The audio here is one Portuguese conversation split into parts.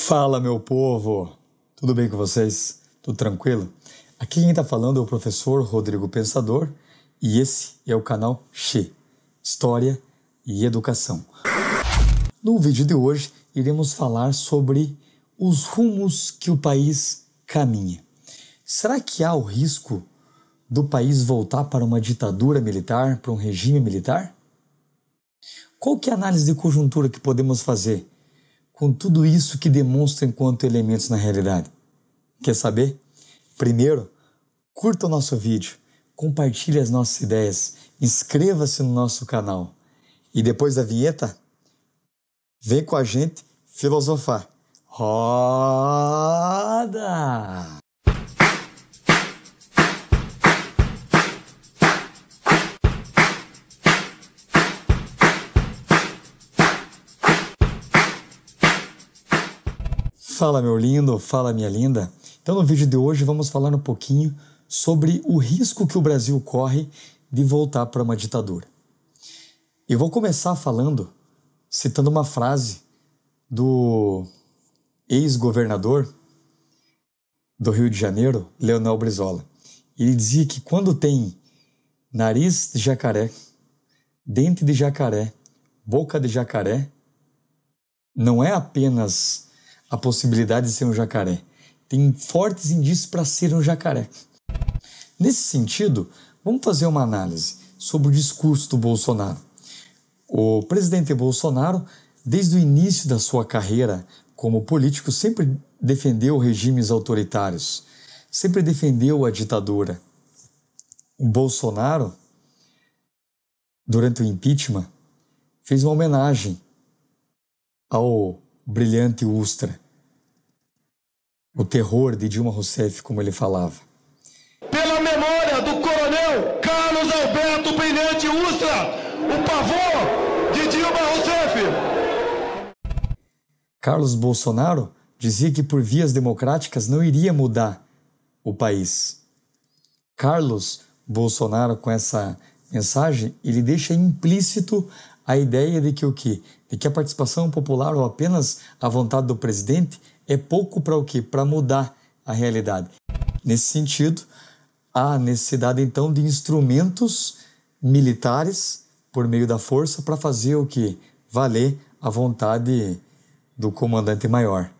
Fala, meu povo! Tudo bem com vocês? Tudo tranquilo? Aqui quem está falando é o professor Rodrigo Pensador e esse é o canal Xê, História e Educação. No vídeo de hoje iremos falar sobre os rumos que o país caminha. Será que há o risco do país voltar para uma ditadura militar, para um regime militar? Qual que é a análise de conjuntura que podemos fazer com tudo isso que demonstra enquanto elementos na realidade? Quer saber? Primeiro, curta o nosso vídeo, compartilhe as nossas ideias, inscreva-se no nosso canal e depois da vinheta, vem com a gente filosofar. Roda! Fala, meu lindo, fala, minha linda. Então, no vídeo de hoje vamos falar um pouquinho sobre o risco que o Brasil corre de voltar para uma ditadura. Eu vou começar falando, citando uma frase do ex-governador do Rio de Janeiro, Leonel Brizola. Ele dizia que quando tem nariz de jacaré, dente de jacaré, boca de jacaré, não é apenas a possibilidade de ser um jacaré. Tem fortes indícios para ser um jacaré. Nesse sentido, vamos fazer uma análise sobre o discurso do Bolsonaro. O presidente Bolsonaro, desde o início da sua carreira como político, sempre defendeu regimes autoritários, sempre defendeu a ditadura. O Bolsonaro, durante o impeachment, fez uma homenagem ao brilhante Ustra, o terror de Dilma Rousseff, como ele falava. Pela memória do coronel Carlos Alberto Brilhante Ustra, o pavor de Dilma Rousseff. Carlos Bolsonaro dizia que por vias democráticas não iria mudar o país. Carlos Bolsonaro, com essa mensagem, ele deixa implícito a ideia de que o quê? De que a participação popular ou apenas a vontade do presidente é pouco para o quê? Para mudar a realidade. Nesse sentido, há necessidade então de instrumentos militares por meio da força para fazer o quê? Valer a vontade do comandante maior.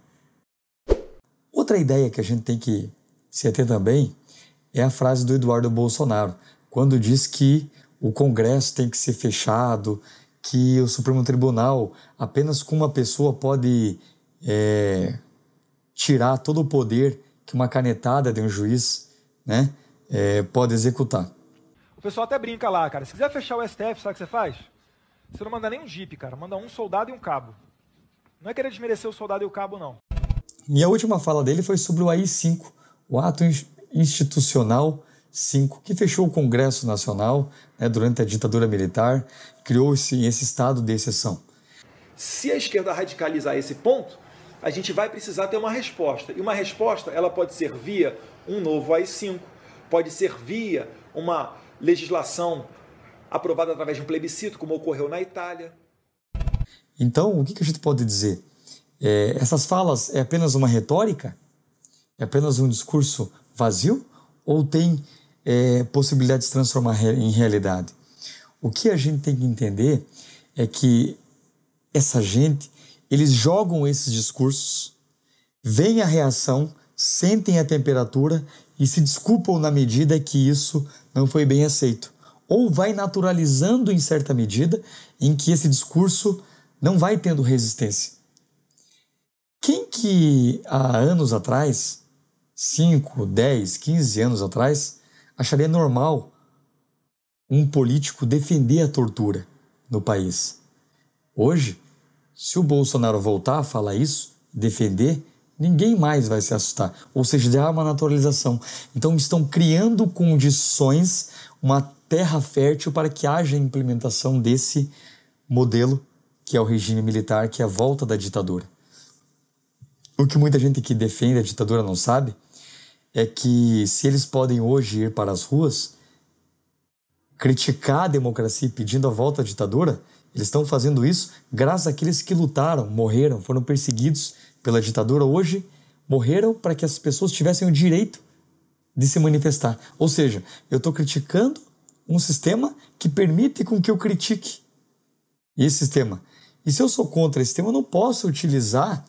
Outra ideia que a gente tem que se ater também é a frase do Eduardo Bolsonaro, quando diz que o Congresso tem que ser fechado, que o Supremo Tribunal, apenas com uma pessoa pode tirar todo o poder que uma canetada de um juiz, né, pode executar. O pessoal até brinca lá, cara. Se quiser fechar o STF, sabe o que você faz? Você não manda nem um jipe, cara. Manda um soldado e um cabo. Não é querer desmerecer o soldado e o cabo, não. E a última fala dele foi sobre o AI-5, o Ato Institucional 5, que fechou o Congresso Nacional, né, durante a ditadura militar, criou-se esse estado de exceção. Se a esquerda radicalizar esse ponto, a gente vai precisar ter uma resposta. E uma resposta, ela pode ser via um novo AI-5, pode ser via uma legislação aprovada através de um plebiscito, como ocorreu na Itália. Então, o que a gente pode dizer? Essas falas é apenas uma retórica? É apenas um discurso vazio? Ou tem possibilidade de se transformar em realidade? O que a gente tem que entender é que essa gente, eles jogam esses discursos, veem a reação, sentem a temperatura e se desculpam na medida que isso não foi bem aceito. Ou vai naturalizando em certa medida em que esse discurso não vai tendo resistência. Quem que há anos atrás, 5, 10, 15 anos atrás, acharia normal um político defender a tortura no país? Hoje, se o Bolsonaro voltar a falar isso, defender, ninguém mais vai se assustar. Ou seja, já há uma naturalização. Então estão criando condições, uma terra fértil para que haja a implementação desse modelo, que é o regime militar, que é a volta da ditadura. O que muita gente que defende a ditadura não sabe é que se eles podem hoje ir para as ruas, criticar a democracia pedindo a volta à ditadura, Eles estão fazendo isso graças àqueles que lutaram, morreram, foram perseguidos pela ditadura. Hoje, morreram para que as pessoas tivessem o direito de se manifestar. Ou seja, eu estou criticando um sistema que permite com que eu critique esse sistema. E se eu sou contra esse sistema, eu não posso utilizar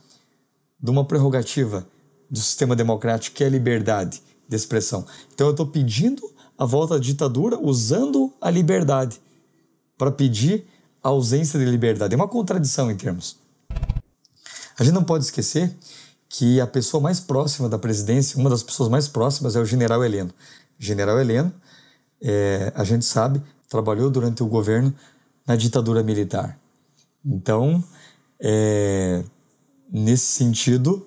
de uma prerrogativa do sistema democrático, que é a liberdade de expressão. Então eu estou pedindo a volta da ditadura usando a liberdade para pedir a ausência de liberdade. É uma contradição em termos. A gente não pode esquecer que a pessoa mais próxima da presidência, uma das pessoas mais próximas é o general Heleno. O general Heleno, a gente sabe, trabalhou durante o governo na ditadura militar. Então, nesse sentido,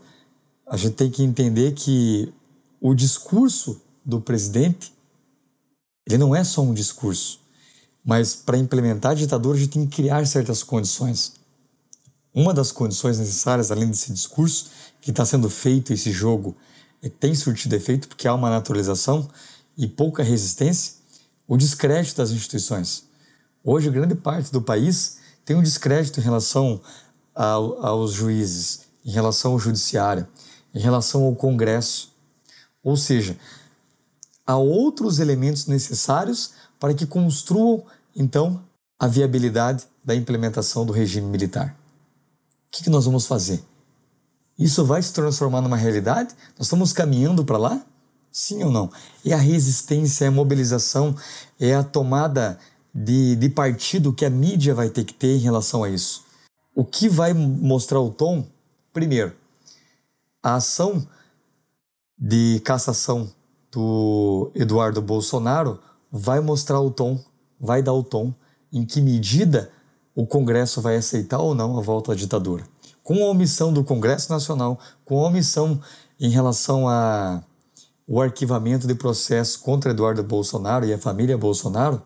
a gente tem que entender que o discurso do presidente, ele não é só um discurso, mas para implementar a ditadura a gente tem que criar certas condições. Uma das condições necessárias, além desse discurso, que está sendo feito esse jogo, tem surtido efeito porque há uma naturalização e pouca resistência, o descrédito das instituições. Hoje, grande parte do país tem um descrédito em relação aos juízes, em relação ao judiciário, em relação ao Congresso. Ou seja, há outros elementos necessários para que construam, então, a viabilidade da implementação do regime militar. O que nós vamos fazer? Isso vai se transformar numa realidade? Nós estamos caminhando para lá? Sim ou não? É a resistência, é a mobilização, é a tomada de partido que a mídia vai ter que ter em relação a isso. O que vai mostrar o tom? Primeiro, a ação de cassação do Eduardo Bolsonaro vai mostrar o tom, vai dar o tom em que medida o Congresso vai aceitar ou não a volta à ditadura. Com a omissão do Congresso Nacional, com a omissão em relação ao arquivamento de processo contra Eduardo Bolsonaro e a família Bolsonaro,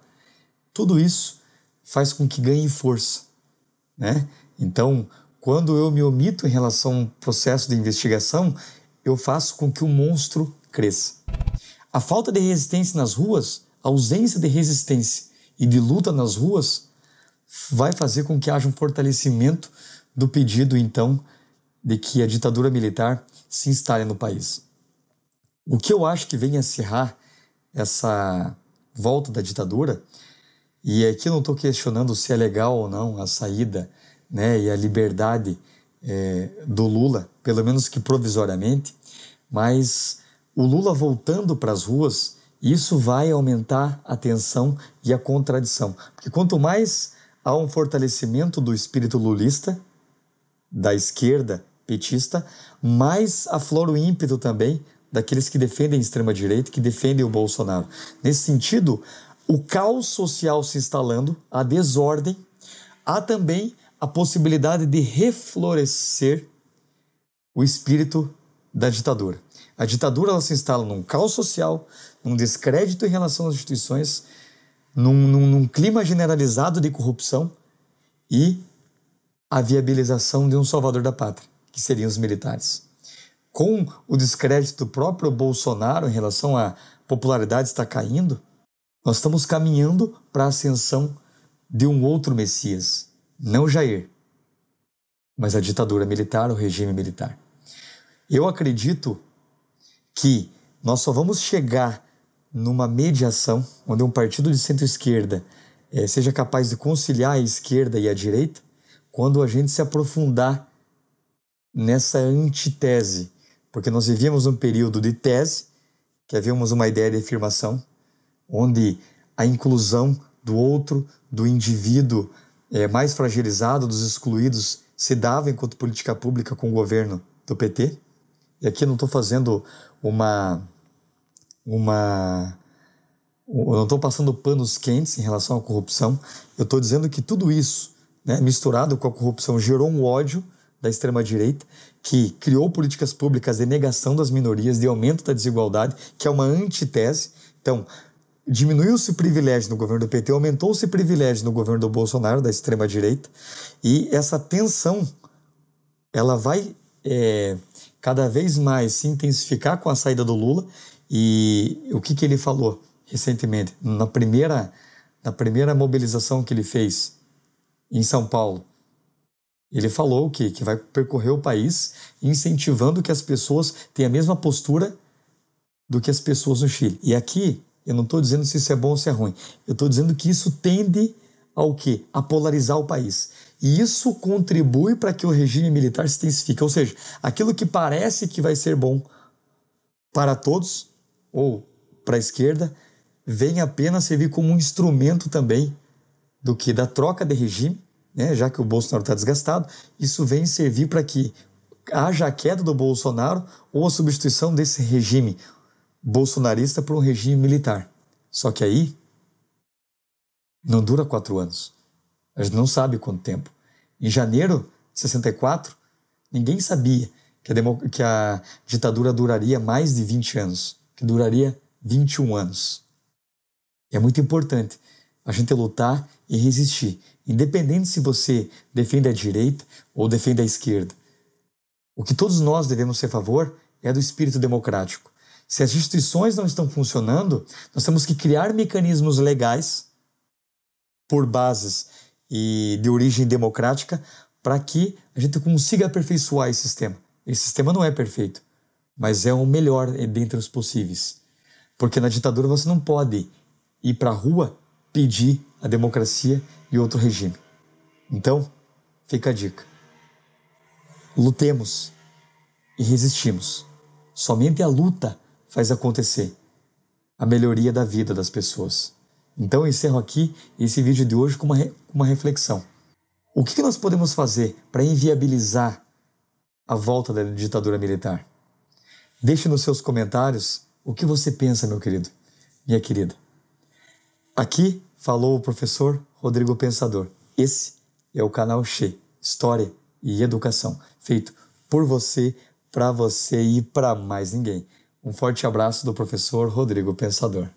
tudo isso faz com que ganhe força, né? Então, quando eu me omito em relação a um processo de investigação, eu faço com que o monstro cresça. A falta de resistência nas ruas, a ausência de resistência e de luta nas ruas, vai fazer com que haja um fortalecimento do pedido, então, de que a ditadura militar se instale no país. O que eu acho que vem acirrar essa volta da ditadura, e aqui eu não estou questionando se é legal ou não a saída, né, e a liberdade do Lula, pelo menos que provisoriamente, mas o Lula voltando para as ruas, isso vai aumentar a tensão e a contradição. Porque quanto mais há um fortalecimento do espírito lulista, da esquerda petista, mais aflora o ímpeto também daqueles que defendem a extrema-direita, que defendem o Bolsonaro. Nesse sentido, o caos social se instalando, a desordem, há também a possibilidade de reflorescer o espírito da ditadura. A ditadura ela se instala num caos social, num descrédito em relação às instituições, num clima generalizado de corrupção e a viabilização de um salvador da pátria, que seriam os militares. Com o descrédito do próprio Bolsonaro em relação à popularidade está caindo, nós estamos caminhando para a ascensão de um outro Messias, não Jair, mas a ditadura militar, o regime militar. Eu acredito que nós só vamos chegar numa mediação, onde um partido de centro-esquerda seja capaz de conciliar a esquerda e a direita, quando a gente se aprofundar nessa antitese, porque nós vivíamos um período de tese, que havíamos uma ideia de afirmação, onde a inclusão do outro, do indivíduo mais fragilizado, dos excluídos, se dava enquanto política pública com o governo do PT. E aqui eu não estou fazendo eu não estou passando panos quentes em relação à corrupção, eu estou dizendo que tudo isso, né, misturado com a corrupção, gerou um ódio da extrema-direita, que criou políticas públicas de negação das minorias, de aumento da desigualdade, que é uma antitese. Então, diminuiu-se o privilégio no governo do PT, aumentou-se o privilégio no governo do Bolsonaro, da extrema-direita, e essa tensão, ela vai cada vez mais se intensificar com a saída do Lula. E o que ele falou recentemente, na primeira mobilização que ele fez em São Paulo. Ele falou que vai percorrer o país incentivando que as pessoas tenham a mesma postura do que as pessoas no Chile. E aqui, eu não estou dizendo se isso é bom ou se é ruim. Eu estou dizendo que isso tende ao quê? A polarizar o país. E isso contribui para que o regime militar se intensifique. Ou seja, aquilo que parece que vai ser bom para todos, ou para a esquerda, vem apenas servir como um instrumento também do que da troca de regime, né? Já que o Bolsonaro está desgastado, isso vem servir para que haja a queda do Bolsonaro ou a substituição desse regime bolsonarista por um regime militar. Só que aí não dura 4 anos. A gente não sabe quanto tempo. Em janeiro de 64, ninguém sabia que a ditadura duraria mais de 20 anos, que duraria 21 anos. É muito importante a gente lutar e resistir, independente se você defende a direita ou defende a esquerda. O que todos nós devemos ser a favor é do espírito democrático. Se as instituições não estão funcionando, nós temos que criar mecanismos legais por bases e de origem democrática para que a gente consiga aperfeiçoar esse sistema. Esse sistema não é perfeito, mas é o melhor dentre os possíveis. Porque na ditadura você não pode ir para a rua pedir a democracia e outro regime. Então, fica a dica. Lutemos e resistimos. Somente a luta faz acontecer a melhoria da vida das pessoas. Então eu encerro aqui esse vídeo de hoje com uma reflexão. O que nós podemos fazer para inviabilizar a volta da ditadura militar? Deixe nos seus comentários o que você pensa, meu querido, minha querida. Aqui falou o professor Rodrigo Pensador. Esse é o canal Che, História e Educação, feito por você, para você e para mais ninguém. Um forte abraço do professor Rodrigo Pensador.